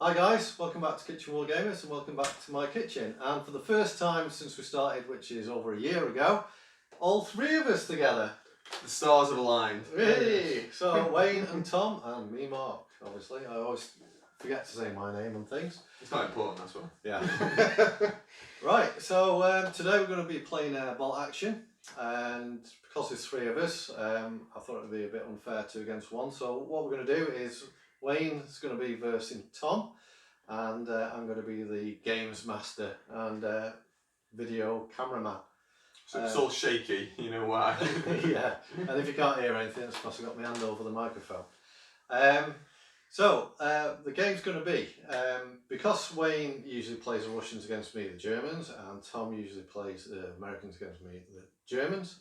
Hi guys, welcome back to Kitchen Wargamers and welcome back to my kitchen. And for the first time since we started, which is over a year ago, all three of us together. The stars have aligned. Hey! So Wayne and Tom and me, Mark, obviously. I always forget to say my name and things. It's not important, that's one. Yeah. Right, so today we're going to be playing bolt action, and because there's three of us, I thought it would be a bit unfair 2 against 1. So what we're going to do is Wayne's going to be versing Tom, and I'm going to be the games master and video cameraman. So it's all shaky, you know why? Yeah, and if you can't hear anything, it's because I've got my hand over the microphone. The game's going to be, because Wayne usually plays the Russians against me, the Germans, and Tom usually plays the Americans against me, the Germans.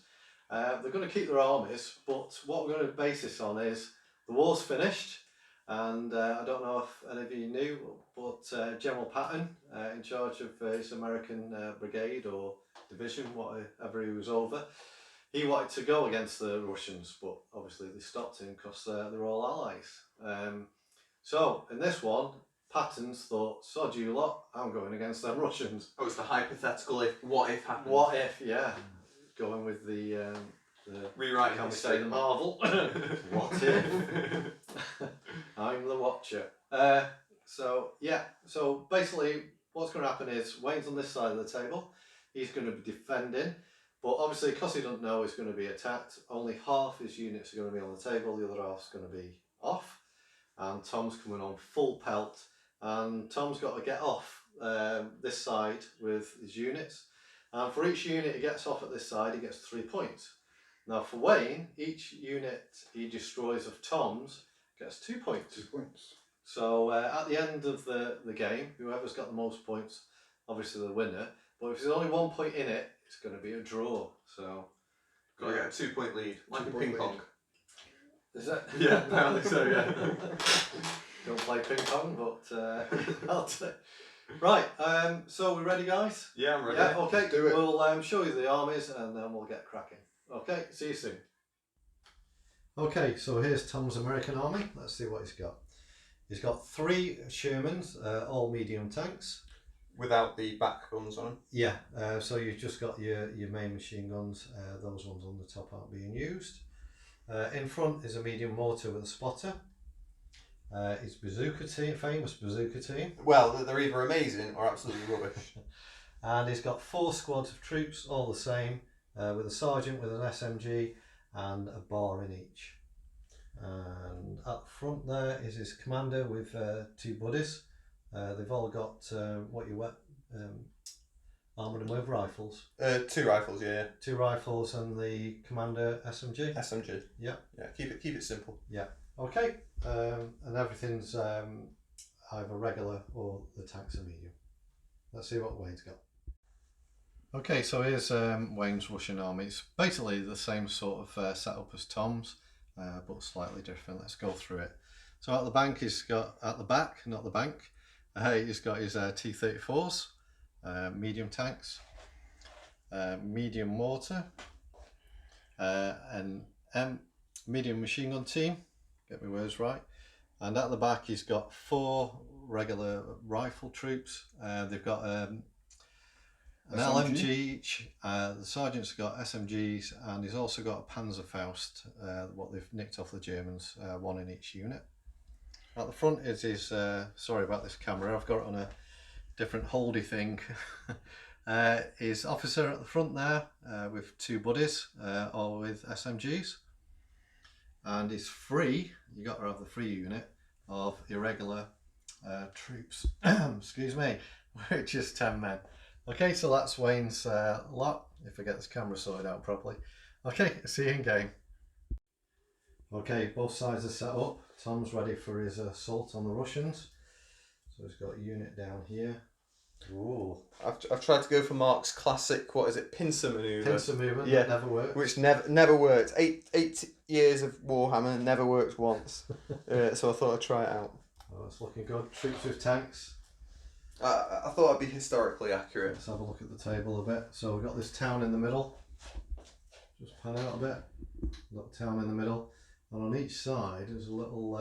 They're going to keep their armies, but what we're going to base this on is the war's finished, and I don't know if any of you knew, but General Patton, in charge of his American brigade or division, whatever he was over, he wanted to go against the Russians, but obviously they stopped him because they're all allies. So in this one, Patton's thought, sod you lot, I'm going against them Russians. Oh, it's the hypothetical what if happened. What if, yeah. Going with the rewriting can we history. say the Marvel? What if? I'm the Watcher. So basically what's going to happen is Wayne's on this side of the table. He's going to be defending, but obviously because he doesn't know he's going to be attacked, only half his units are going to be on the table, the other half's going to be off. And Tom's coming on full pelt, and Tom's got to get off this side with his units, and for each unit he gets off at this side he gets 3 points. Now for Wayne, each unit he destroys of Tom's gets 2 points. 2 points. So at the end of the game, whoever's got the most points, obviously the winner, but if there's only 1 point in it, it's going to be a draw. So Got to get a 2 point lead, like in ping pong. Is that? Yeah, apparently so, yeah. Don't play ping pong, but I'll take. Right, so we ready, guys? Yeah, I'm ready. Yeah, okay. Do it. We'll show you the armies and then we'll get cracking. Okay, see you soon. Okay, so here's Tom's American army. Let's see what he's got. He's got 3 Shermans, all medium tanks. Without the back guns on them? Yeah, so you've just got your main machine guns. Those ones on the top aren't being used. In front is a medium mortar with a spotter. His bazooka team, famous bazooka team. Well, they're either amazing or absolutely rubbish. And he's got 4 squads of troops, all the same, with a sergeant with an SMG and a bar in each. And at the front there is his commander with 2 buddies. They've all got armoured and with rifles. 2 rifles, yeah. 2 rifles and the commander SMG. SMG. Yeah. Yeah. Keep it simple. Yeah. Okay. And everything's either regular or the tanks are medium. Let's see what Wayne's got. Okay, so here's Wayne's Russian army. It's basically the same sort of setup as Tom's, but slightly different. Let's go through it. So at the back, he's got he's got his T-34s, medium tanks, medium mortar, and medium machine gun team. Get my words right. And at the back he's got 4 regular rifle troops. They've got an LMG each. The sergeant's got SMGs, and he's also got a Panzerfaust, what they've nicked off the Germans, 1 in each unit. At the front is his, sorry about this camera, I've got it on a different holdy thing. His officer at the front there with 2 buddies, all with SMGs. And his free, you got to have the free unit of irregular troops, excuse me, which is 10 men. Okay, so that's Wayne's lot, if I get this camera sorted out properly. Okay, see you in game. Okay, both sides are set up. Tom's ready for his assault on the Russians. So he's got a unit down here. Ooh. I've tried to go for Mark's classic, what is it, pincer manoeuvre? Pincer movement, yeah, that never worked. Which never worked. Eight years of Warhammer, never worked once. So I thought I'd try it out. Oh, it's looking good. Troops with tanks. I thought I'd be historically accurate. Let's have a look at the table a bit. So we've got this town in the middle. Just pan out a bit. Little town in the middle. And on each side there's a little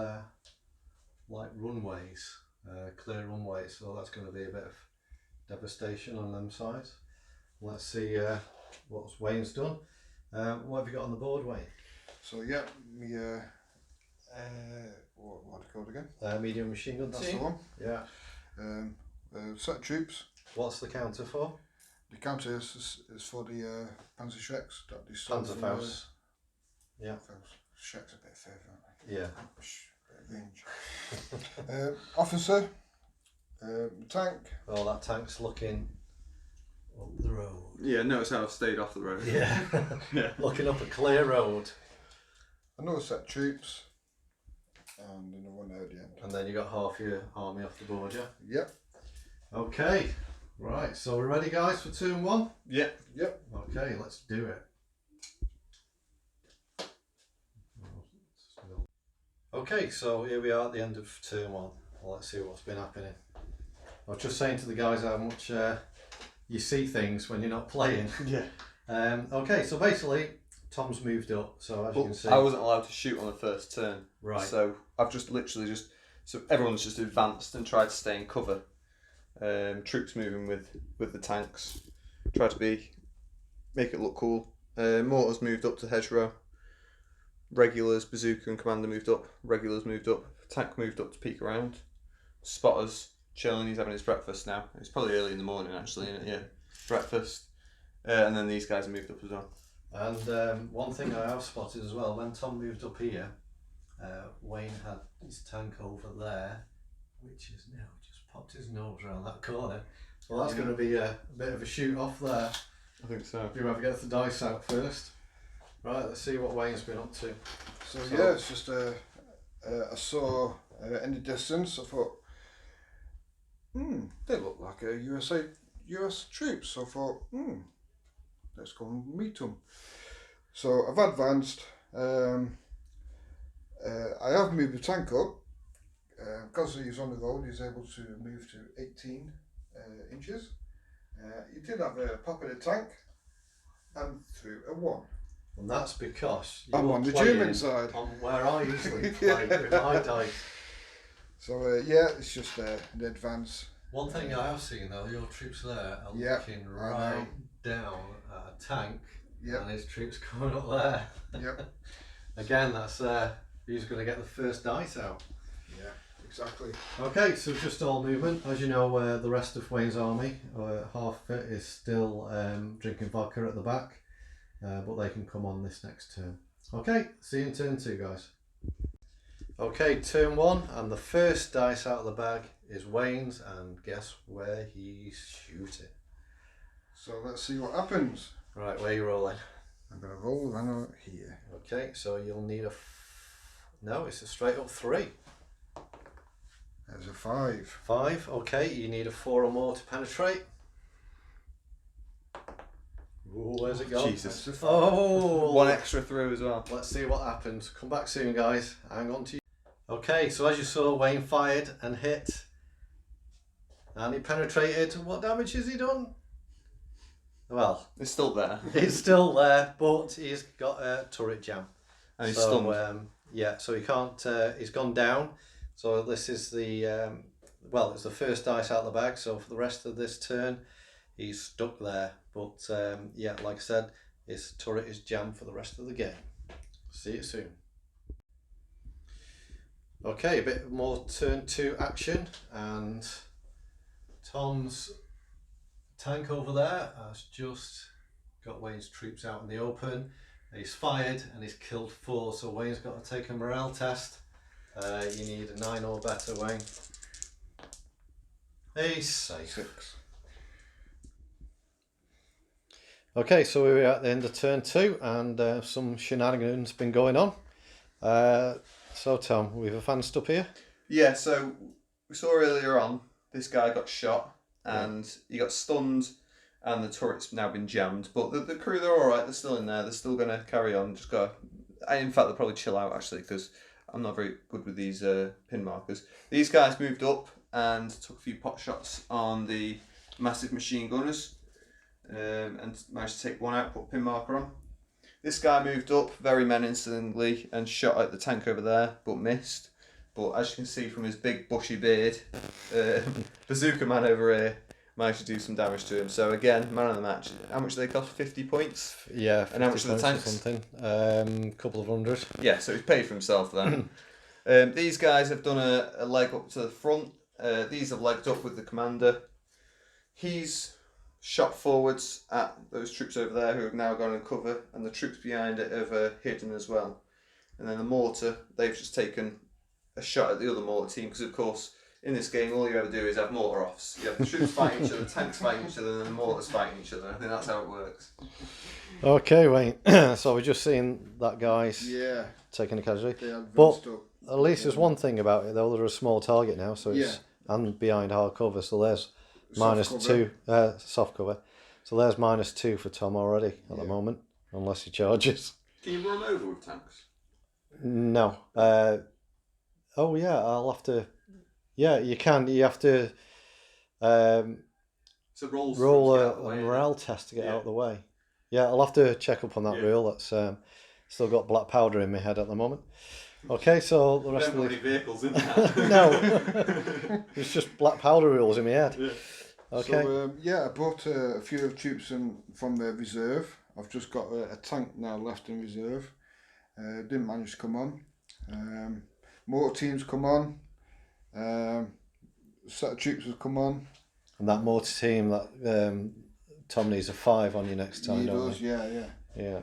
like runways. clear runway, so that's going to be a bit of devastation on them sides. Let's see what Wayne's done. What have you got on the board, Wayne? So yeah, me what it called again? Medium machine gun That's team. the one. Yeah. Set of troops. What's the counter for? The counter is for the Panzerschrecks that they stole from Panzerfaust. Yeah. Schrecks a bit further, aren't they? Yeah. Bit of range. Officer. Tank. Oh, that tank's looking up the road. Yeah, notice how I've stayed off the road. Yeah. Yeah. Looking up a clear road. Another set of troops. And another one there at the end. And then you got half your army off the board, yeah? Yep. Okay. Right, so we're ready, guys, for turn one? Yep. Yep. Okay, let's do it. Okay, so here we are at the end of turn one. Well, let's see what's been happening. I was just saying to the guys how much you see things when you're not playing. Yeah. Okay, so basically, Tom's moved up, so as you can see... I wasn't allowed to shoot on the first turn. Right. So I've just literally so everyone's just advanced and tried to stay in cover. Troops moving with the tanks. Try to make it look cool. Mortars moved up to hedgerow. Regulars, bazooka and commander moved up. Regulars moved up. Tank moved up to peek around. Spotters chilling. He's having his breakfast now. It's probably early in the morning actually, isn't it? Yeah. Breakfast. And then these guys moved up as well. And one thing I have spotted as well, when Tom moved up here, Wayne had his tank over there, which is now just popped his nose around that corner. Well, that's going to be a bit of a shoot off there. I think so. Do you ever get the dice out first? Right, let's see what Wayne's been up to. So yeah, it's just I saw in the distance. I thought, they look like US troops. So I thought, let's go and meet them. So I've advanced. I have moved the tank up. Because he's on the road, he's able to move to 18 inches. He did have a pop in the tank and threw a 1. And that's because I'm on the German side. On where I usually play with my dice. So yeah, it's just an advance. One thing I have seen though, your troops there are looking I right know. down at a tank, Yep. and his troops coming up there. Yep. Again, that's who's going to get the first dice out. Yeah, exactly. Okay, so just all movement. As you know, the rest of Wayne's army, half of it is still drinking vodka at the back, but they can come on this next turn. Okay, see you in turn 2, guys. Okay, turn 1, and the first dice out of the bag is Wayne's, and guess where he's shooting? So let's see what happens. Right, where are you rolling? I'm going to roll the runner here. Okay, so you'll need no, it's a straight up 3. There's a 5. 5, okay, you need a 4 or more to penetrate. Ooh, where's it gone? Jesus. Oh! One extra through as well. Let's see what happens. Come back soon, guys. Hang on to you. Okay, so as you saw, Wayne fired and hit. And he penetrated. What damage has he done? Well, It's still there. it's still there, but he's got a turret jam. And he's so, stunned. yeah, so he can't, he's gone down. So this is the, well, it's the first dice out of the bag. So for the rest of this turn, he's stuck there. But yeah, like I said, his turret is jammed for the rest of the game. See you soon. Okay, a bit more turn 2 action, and Tom's tank over there has just got Wayne's troops out in the open. He's fired and he's killed 4, so Wayne's got to take a morale test. You need a 9 or better, Wayne. He's safe. 6. Okay, so we're at the end of turn 2, and some shenanigans been going on. So Tom, we've advanced up here. Yeah, so we saw earlier on, this guy got shot and he got stunned and the turret's now been jammed. But the crew, they're alright, they're still in there, they're still going to carry on. Just got, in fact, they'll probably chill out actually, because I'm not very good with these pin markers. These guys moved up and took a few pot shots on the massive machine gunners and managed to take one out, put a pin marker on. This guy moved up very menacingly and shot at the tank over there, but missed. but as you can see from his big bushy beard, Bazooka Man over here managed to do some damage to him. So again, man of the match. How much do they cost? 50 points? Yeah, 50 and how much are the tanks? Something. Couple of hundred. Yeah, so he's paid for himself then. These guys have done a leg up to the front. These have legged up with the commander. He's shot forwards at those troops over there who have now gone in cover, and the troops behind it have hidden as well. And then the mortar, they've just taken a shot at the other mortar team, because of course in this game all you ever do is have mortar offs. You have the troops fighting each other, the tanks fighting each other, and then the mortars fighting each other. I think that's how it works. Okay, Wayne. So we're just seeing that guy's taking a casualty. But at least there's one thing about it though, they're a small target now, so it's and behind hard cover, so there's -2 soft cover. So there's -2 for Tom already at the moment, unless he charges. Can you run over with tanks? No. Oh yeah, I'll have to. Yeah, you can. You have to So rolls roll a morale test to get out of the way. Yeah, I'll have to check up on that rule. That's still got black powder in my head at the moment. Okay, so the rest of the vehicles in that. no, it's just black powder rules in my head. Yeah. Okay. So I brought a few of troops in from the reserve. I've just got a tank now left in reserve. Didn't manage to come on. Mortar teams come on. Set of troops have come on. And that mortar team, that Tom needs a 5 on you next time, don't he? Yeah.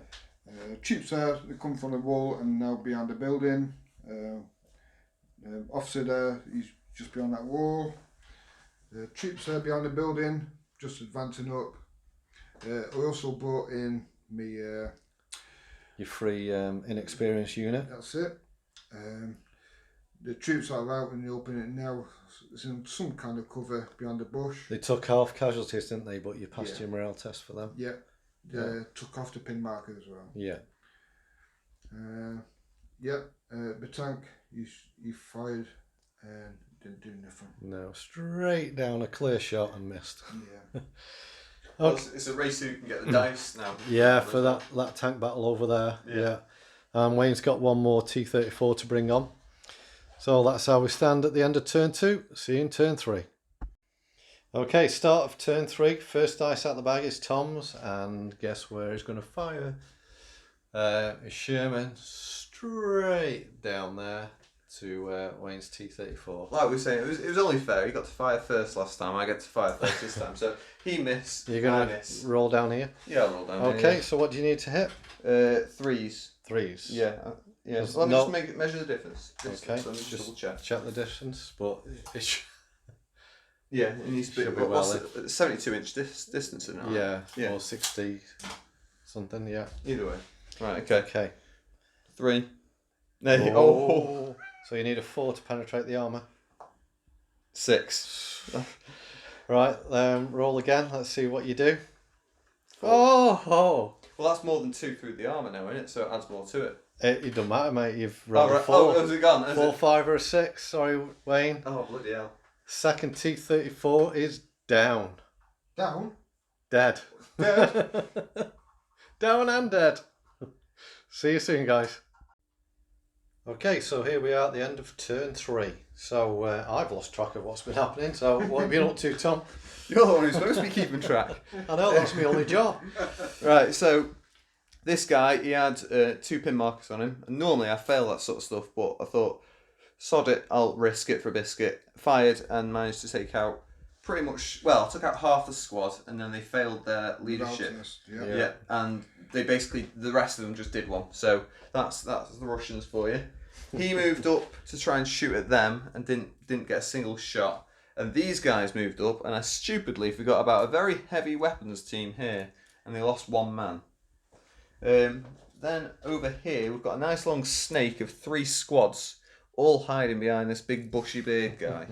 Troops there, they come from the wall and now behind the building. Officer there, he's just behind that wall. Troops there behind the building, just advancing up. I also brought in me... your free inexperienced unit. That's it. The troops that are out in the open now, it's in some kind of cover behind the bush. They took half casualties, didn't they? But you passed your morale test for them. Yeah. Took off the pin marker as well. Yeah. The tank, he fired and didn't do nothing. No, straight down a clear shot and missed. Yeah. Well, it's a race who can get the dice now. Yeah, for that tank battle over there. Yeah. And Wayne's got one more T-34 to bring on. So that's how we stand at the end of turn 2. See you in turn 3. Okay, start of turn 3. First dice out the bag is Tom's, and guess where he's going to fire? Is Sherman straight down there to Wayne's T-34. Like we were saying, it was only fair. He got to fire first last time. I get to fire first this time. So he missed. You're going to roll down here? Yeah, I'll roll down here. Okay, so what do you need to hit? 3s. 3s? Yeah. Yeah. So let me just measure the difference. Okay. So let me just double check. Check the distance, but it yeah, it needs to be well. 72-inch distance in it. Yeah, or 60 something. Yeah. Either way. Right. Okay. Okay. 3. No. Oh. So you need a 4 to penetrate the armour. 6. Right. Roll again. Let's see what you do. 4. Oh. Well, that's more than 2 through the armour now, isn't it? So it adds more to it. It doesn't matter, mate. You've rolled a 4. Oh, has it gone? 4, 5 or a 6. Sorry, Wayne. Oh, bloody hell. Second T-34 is down. Down? Dead. Dead? Down and dead. See you soon, guys. Okay, so here we are at the end of turn 3. So I've lost track of what's been happening. So what have you been up to, Tom? You're the one who's supposed to be keeping track. I know, that's my only job. Right, so this guy, he had 2 pin markers on him. And normally I fail that sort of stuff, but I thought, sod it, I'll risk it for a biscuit. Fired and managed to take out pretty much, well, took out half the squad, and then they failed their leadership. Yeah, and they basically, the rest of them just did one. So that's the Russians for you. He moved up to try and shoot at them and didn't get a single shot. And these guys moved up, and I stupidly forgot about a very heavy weapons team here, and they lost 1 man. Then over here, we've got a nice long snake of 3 squads, all hiding behind this big bushy beard guy.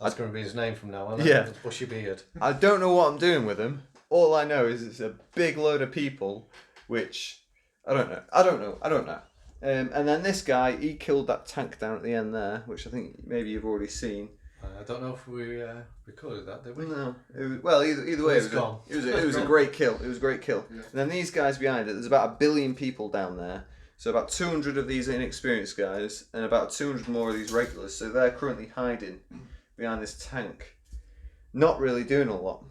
That's going to be his name from now on. Yeah. Bushy beard. I don't know what I'm doing with him. All I know is it's a big load of people, which I don't know. And then this guy, he killed that tank down at the end there, which I think maybe you've already seen. I don't know if we recorded that, did we? No. Either way, it was a great kill. It was a great kill. Yeah. And then these guys behind it, there's about 1 billion people down there. So about 200 of these inexperienced guys and about 200 more of these regulars. So they're currently hiding behind this tank, not really doing a lot.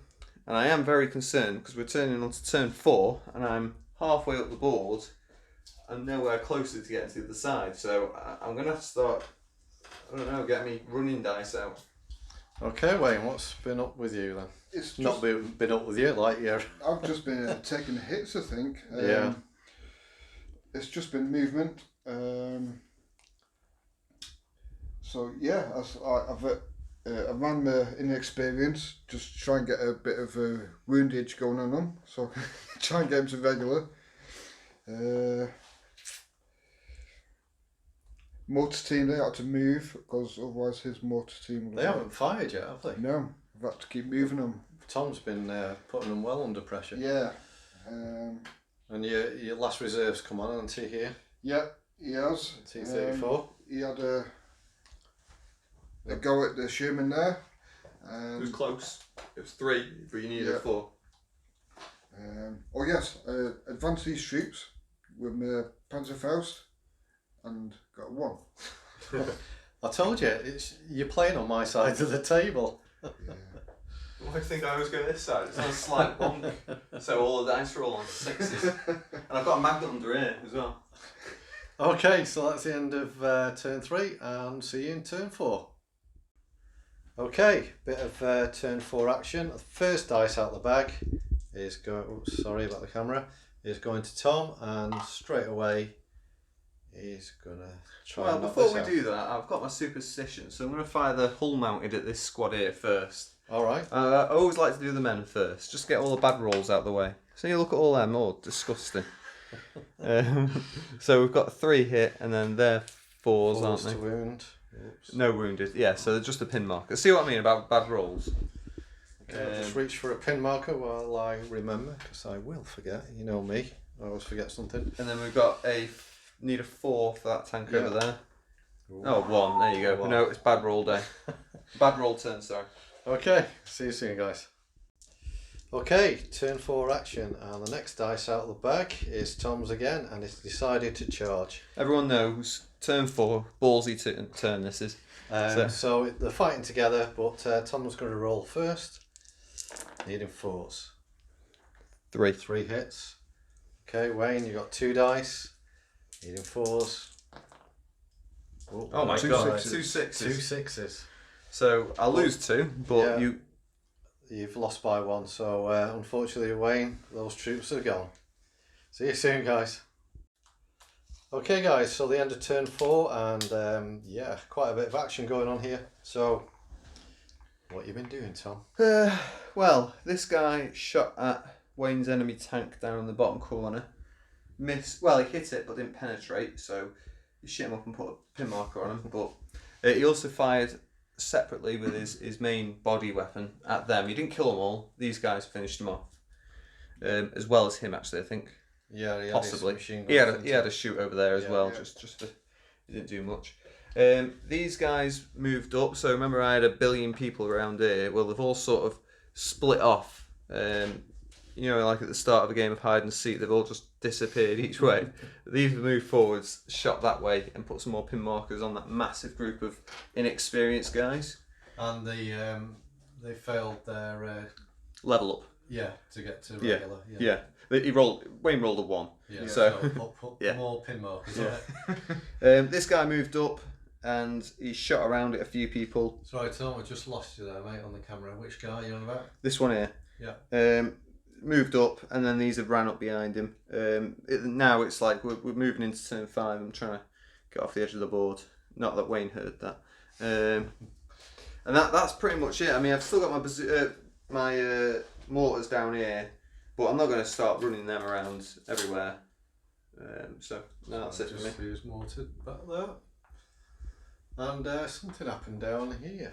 And I am very concerned because we're turning on to turn 4 and I'm halfway up the board and nowhere closer to getting to the other side. So I'm going to have to start, I don't know, get me running dice out. Okay, Wayne, what's been up with you then? It's just, Not been up with you, like you're... I've just been taking hits, I think. Yeah. It's just been movement. So yeah, I've ran my inexperience, just try and get a bit of a woundage going on them, so try and get them to regular. Mortar team, they had to move because otherwise his mortar team would They haven't fired yet, have they? No, I've had to keep moving them. Tom's been putting them well under pressure. Yeah. And your last reserves come on, hasn't he, here? Yeah, he has. T-34. He had a go at the Sherman there. It was close. It was 3, but you needed a 4. Oh yes, advanced these troops with my Panzerfaust and got 1. I told you, you're playing on my side of the table. Yeah. I think I was going this side. It's on a slight bonk. So all the dice roll on 6s. And I've got a magnet under here as well. Okay, so that's the end of turn 3 and see you in turn 4. Okay, bit of turn 4 action. The first dice out the bag is going, oops, sorry about the camera, is going to Tom, and straight away he's going to try Well, and knock before this we out. do that, I've got my superstition. So I'm going to fire the hull mounted at this squad here first. Alright. I always like to do the men first, just get all the bad rolls out of the way. So you look at all them, oh, disgusting. So we've got 3 hit, and then they're 4s, aren't Force they? to wound. Oops. No wounded, yeah, so they're just a pin marker. See what I mean about bad rolls? Okay, I'll just reach for a pin marker while I remember, because I will forget. You know me, I always forget something. And then we've got need a 4 for that tank over there. Ooh. Oh, 1, there you go. 1. No, it's bad roll day. Bad roll turn, sorry. Okay, see you soon, guys. Okay, turn 4 action, and the next dice out of the bag is Tom's again, and it's decided to charge. Everyone knows, turn 4, ballsy turn this is. So they're fighting together, but Tom's going to roll first, needing 4s. 3. 3 hits. Okay, Wayne, you got 2 dice, needing 4s. Oh my 2 god, sixes. 2 6s. 2 6s. So I'll lose 2, but Yeah. You've lost by 1, so unfortunately, Wayne, those troops are gone. See you soon, guys. Okay, guys, so the end of turn 4, and yeah, quite a bit of action going on here. So, what you been doing, Tom? Well, this guy shot at Wayne's enemy tank down in the bottom corner. Missed. Well, he hit it but didn't penetrate, so he shit him up and put a pin marker on him. But he also fired separately with his main body weapon at them. He didn't kill them all. These guys finished him off, as well as him actually. I think. Yeah, he had Possibly. his machine He gun, had a shoot over there as Yeah, well. yeah. Just for, he didn't do much. These guys moved up. So remember, I had 1 billion people around here. Well, they've all sort of split off. You know, like at the start of a game of hide and seek, they've all just disappeared each way. These have moved forwards, shot that way, and put some more pin markers on that massive group of inexperienced guys. And they failed their Level up. to get to Yeah. regular. Yeah. Wayne rolled a 1. Yeah. So- put Yeah. more pin markers on Yeah. it. This guy moved up, and he shot around at a few people. Sorry, Tom, I just lost you there, mate, on the camera. Which guy are you on about? This one here. Yeah. Moved up, and then these have ran up behind him. Now it's like we're moving into turn 5. I'm trying to get off the edge of the board. Not that Wayne heard that. And that's pretty much it. I mean, I've still got my mortars down here, but I'm not going to start running them around everywhere. So no, that's it for me. Just use mortar back there. And something happened down here.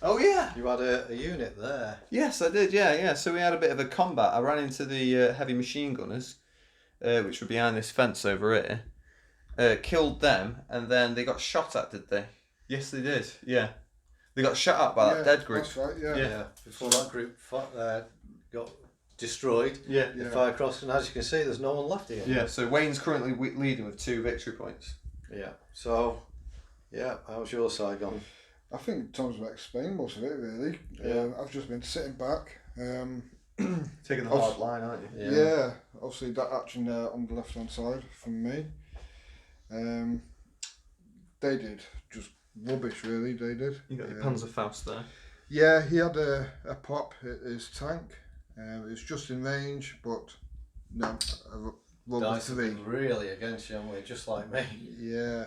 Oh yeah. You had a unit there. Yes, I did. Yeah. So we had a bit of a combat. I ran into the heavy machine gunners, which were behind this fence over here. Killed them, and then they got shot at. Did they? Yes, they did. Yeah, they got shot at by that dead group. That's right, yeah. Yeah. Before that group got destroyed. Yeah. They fire across, and as you can see, there's no one left here. Yeah. So Wayne's currently leading with 2 victory points. Yeah. So, yeah, how's your side gone? I think Tom's explained most of it really. Yeah. I've just been sitting back. Taking the hard line, aren't you? Yeah. Obviously that action there on the left hand side from me. They did just rubbish really. They did. You got your Panzerfaust there. Yeah, he had a pop at his tank. It was just in range, but no, I rolled a Dice have 3. been really against you, haven't we? Just like me. Yeah.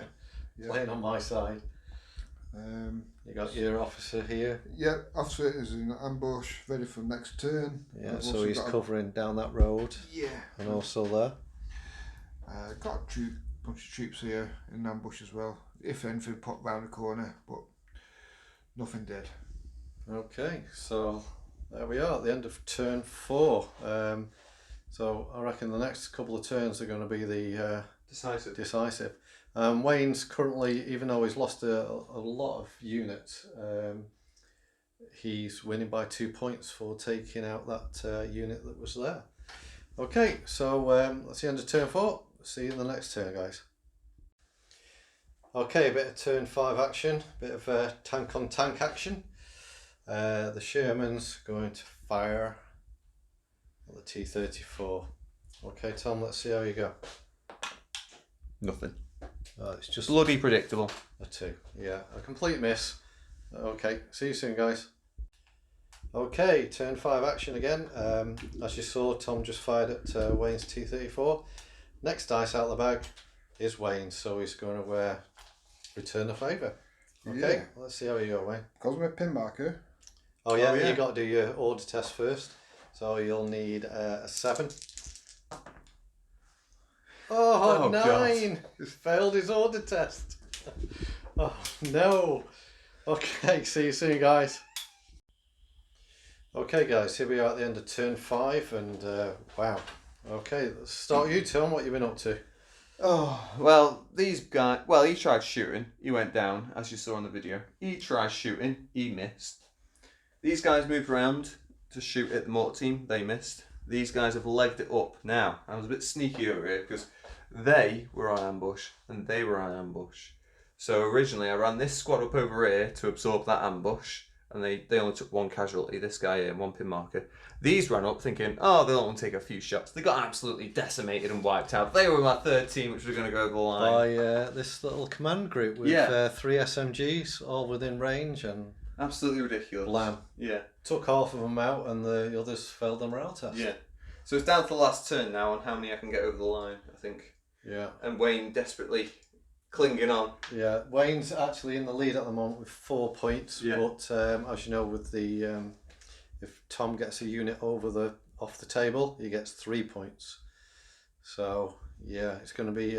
Playing on my side. You got your officer here. Yeah, officer is in ambush, ready for next turn. Yeah, I've so also he's got covering down that road. Yeah. And also there. Got a bunch of troops here in ambush as well. If anything popped round the corner, but nothing did. Okay, so there we are at the end of turn 4. So I reckon the next couple of turns are going to be the decisive. Wayne's currently, even though he's lost a lot of units, he's winning by 2 points for taking out that unit that was there. Okay, so that's the end of turn 4. See you in the next turn, guys. Okay, a bit of turn 5 action, bit of tank on tank action. The Sherman's going to fire at the T-34. Okay, Tom, let's see how you go. Nothing. It's just Bloody predictable. a 2. Yeah, a complete miss. Okay, see you soon, guys. Okay, turn 5 action again. As you saw, Tom just fired at Wayne's T-34. Next dice out of the bag is Wayne's, so he's going to return the favour. Okay, Yeah. let's see how you go, Wayne. Because I'm a pin marker. Oh yeah, Oh, yeah. you got to do your order test first. So you'll need a 7. Oh, Oh, 9! He's failed his order test. Oh no. Okay, see you soon, guys. Okay, guys, here we are at the end of turn 5, and wow. Okay, let's start you, Tom. What you been up to? Oh, well, these guys... Well, he tried shooting. He went down, as you saw in the video. He tried shooting. He missed. These guys moved around to shoot at the mortar team. They missed. These guys have legged it up. Now, I was a bit sneaky over here because they were on ambush and they were on ambush. So originally I ran this squad up over here to absorb that ambush, and they only took 1 casualty, this guy here, 1 pin marker. These ran up thinking, oh, they'll only take a few shots. They got absolutely decimated and wiped out. They were my 3rd team, which was going to go over the line. By this little command group with 3 SMGs all within range, and Absolutely ridiculous. blam. Yeah. Took half of them out, and the others failed their morale test. Yeah. So it's down to the last turn now on how many I can get over the line, I think. Yeah. And Wayne desperately clinging on. Yeah, Wayne's actually in the lead at the moment with 4 points, Yeah. but as you know, with the if Tom gets a unit off the table, he gets 3 points. So yeah, it's going to be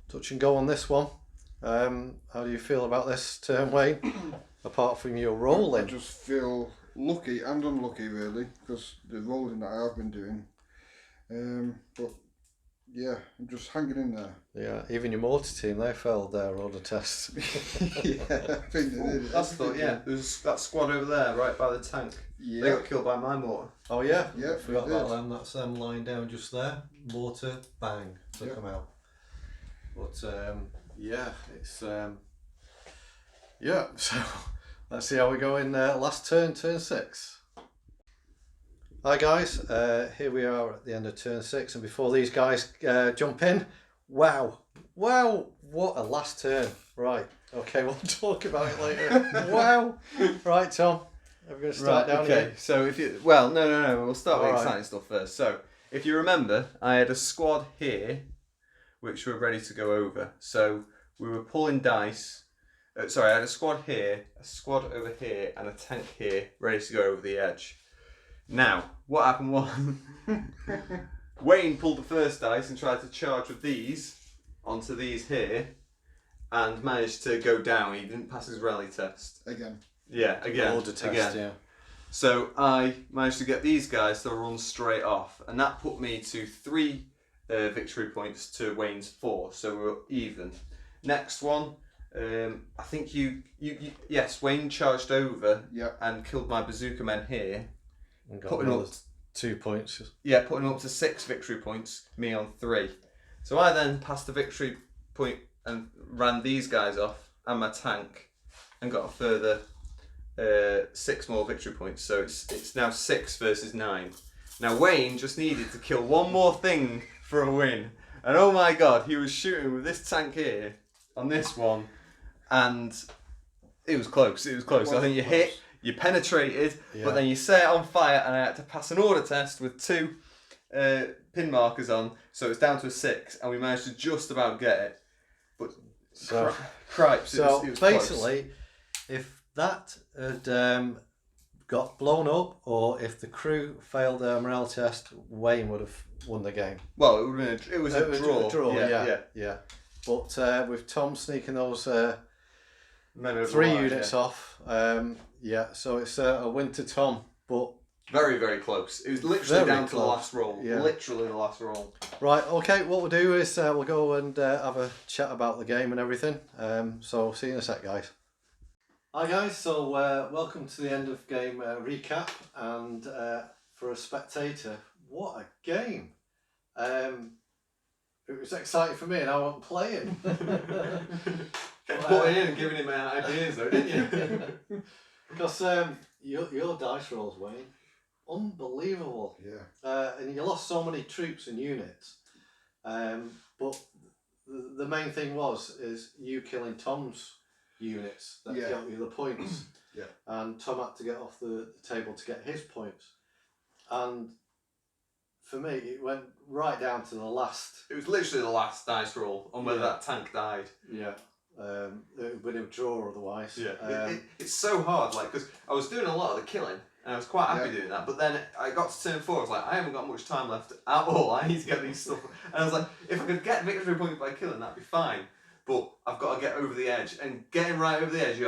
touch and go on this one. How do you feel about this turn, Wayne? Apart from your I rolling, just feel lucky and unlucky really, because the rolling that I have been doing. But yeah, I'm just hanging in there. yeah, even your mortar team, they failed their order test. Yeah, I think they did. That's the, yeah, there's that squad over there, right by the tank. Yeah. They got killed by my mortar. Oh yeah, Yeah, forgot we about did. them. That's them lying down just there. Mortar, bang, took them out. But yeah, it's yeah. So let's see how we go in last turn 6. Hi guys, here we are at the end of turn 6, and before these guys jump in, wow, what a last turn. Right, okay, we'll talk about it later. Wow. Right, Tom, we're going to start down okay. again. So if you, well, no, we'll start with Alright. exciting stuff first. So if you remember, I had a squad here, which were ready to go over. So we were pulling dice. Sorry, I had a squad here, a squad over here, and a tank here, ready to go over the edge. Now, what happened was, Wayne pulled the first dice and tried to charge with these onto these here, and managed to go down. He didn't pass his rally test. Again. Yeah, again. Order test, again. yeah. So I managed to get these guys to run straight off, and that put me to 3 victory points to Wayne's 4, so we're even. Next one, I think yes, Wayne charged over Yeah. and killed my bazooka men here, And got putting up another 2 points. Yeah, putting them up to 6 victory points, me on 3. So I then passed the victory point and ran these guys off and my tank and got a further 6 more victory points. So it's now 6 versus 9. Now Wayne just needed to kill one more thing for a win. And oh my god, he was shooting with this tank here on this one, and it was close. It was close. I think you hit, you penetrated, but then you set it on fire, and I had to pass an order test with 2 pin markers on, so it's down to a 6, and we managed to just about get it. But cripes, So it was basically, close. if that had got blown up, or if the crew failed their morale test, Wayne would have won the game. Well, it was a draw. Yeah. But with Tom sneaking those 3 units off, so it's a win to Tom. But very, very close. It was literally very down to the close. last roll. Yeah. Literally the last roll. Right, okay, what we'll do is we'll go and have a chat about the game and everything. So see you in a sec, guys. Hi guys, so welcome to the end of game recap, and for a spectator, what a game. It was exciting for me and I wasn't playing. Kept putting in and giving him ideas though, didn't you? Because your dice rolls, Wayne, unbelievable. Yeah. And you lost so many troops and units. But the main thing is you killing Tom's units that got you the points. Yeah. And Tom had to get off the table to get his points. And for me, it went right down to the last. It was literally the last dice roll on whether that tank died. Yeah. It would have been a draw otherwise. Yeah. It's so hard, like, because I was doing a lot of the killing and I was quite happy doing that, but then I got to turn 4, I was like, I haven't got much time left at all, I need to get these stuff. And I was like, if I could get victory points by killing, that'd be fine. But I've got to get over the edge, and getting right over the edge, you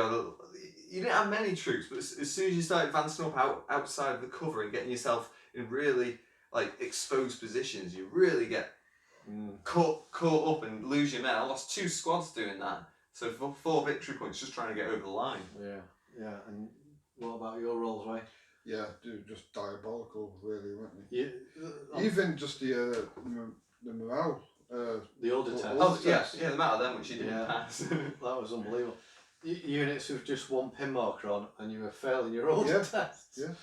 didn't have many troops, but as soon as you start advancing up outside of the cover and getting yourself in really like exposed positions, you really get caught up and lose your men. I lost 2 squads doing that, so for 4 victory points just trying to get over the line. Yeah. And what about your rolls, Ray? Yeah, dude, just diabolical, really, weren't they? Yeah. Even just the morale. The order test. The amount of them which you didn't pass. That was unbelievable. Units with just 1 pin marker on, and you were failing your order tests. Yeah.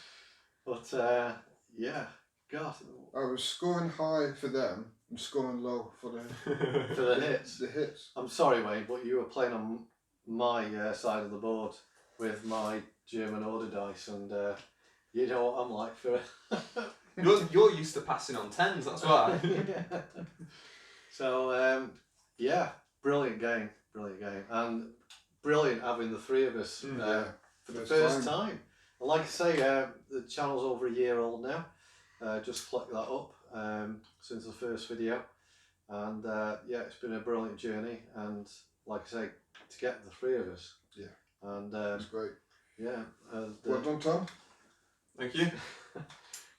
But God. I was scoring high for them and scoring low for the For the hits. The hits. I'm sorry, Wayne, but you were playing on my side of the board with my German order dice, and you know what I'm like for. You're used to passing on 10s, that's why. So brilliant game, and brilliant having the 3 of us for the first time. And like I say, the channel's over a year old now. Just click that up since the first video, and it's been a brilliant journey. And like I say, to get the 3 of us, and it's great. Well done, Tom. Thank you.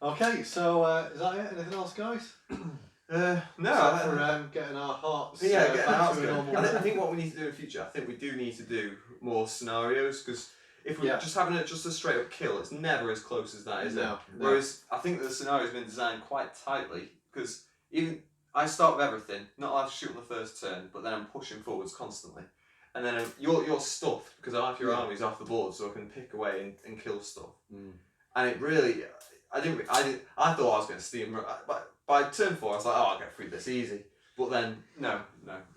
Okay, so is that it? Anything else, guys? No. For getting our hearts. Getting our hearts to a going. normal I think what we need to do in future, I think we do need to do more scenarios, because if we're just having just a straight up kill, it's never as close as that, is it? Whereas I think the scenario's been designed quite tightly, because even I start with everything, not allowed to shoot on the first turn, but then I'm pushing forwards constantly. And then you're stuffed, because I have your armies off the board, so I can pick away and kill stuff. And it really, I thought I was going to steam, but by turn 4 I was like, oh, I'll get through this easy. But then, no,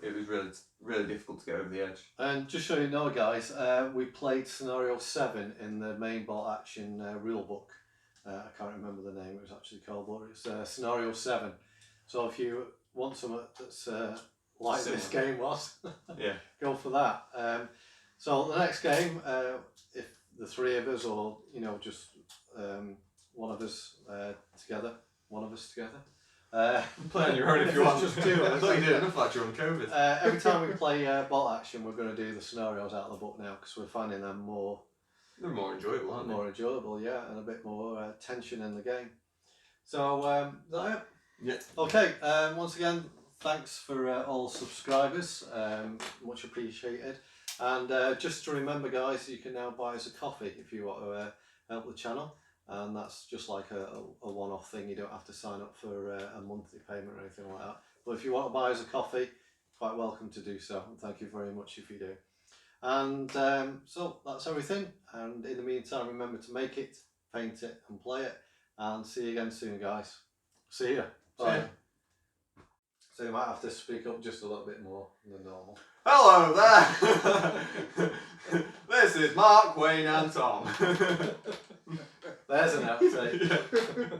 it was really, really difficult to get over the edge. And just so you know, guys, we played scenario 7 in the main bolt action rulebook. I can't remember the name it was actually called, but it's scenario 7. So if you want something that's like similar. This game was, go for that. So the next game, if the 3 of us, or just one of us together. Play on your own if you want. Just do it. I thought you did enough like you're on COVID. Every time we play bolt action, we're going to do the scenarios out of the book now, because we're finding them They're more enjoyable, aren't they? More enjoyable, and a bit more tension in the game. So, is that it? Yeah. Okay, once again, thanks for all subscribers, much appreciated. And just to remember, guys, you can now buy us a coffee if you want to help the channel. and that's just like a one-off thing. You don't have to sign up for a monthly payment or anything like that. But if you want to buy us a coffee, quite welcome to do so, and thank you very much if you do. And so that's everything, and in the meantime, remember to make it, paint it and play it, and see you again soon, guys. See ya. Bye. So you might have to speak up just a little bit more than normal. Hello there! This is Mark, Wayne and Tom. There's an outtake.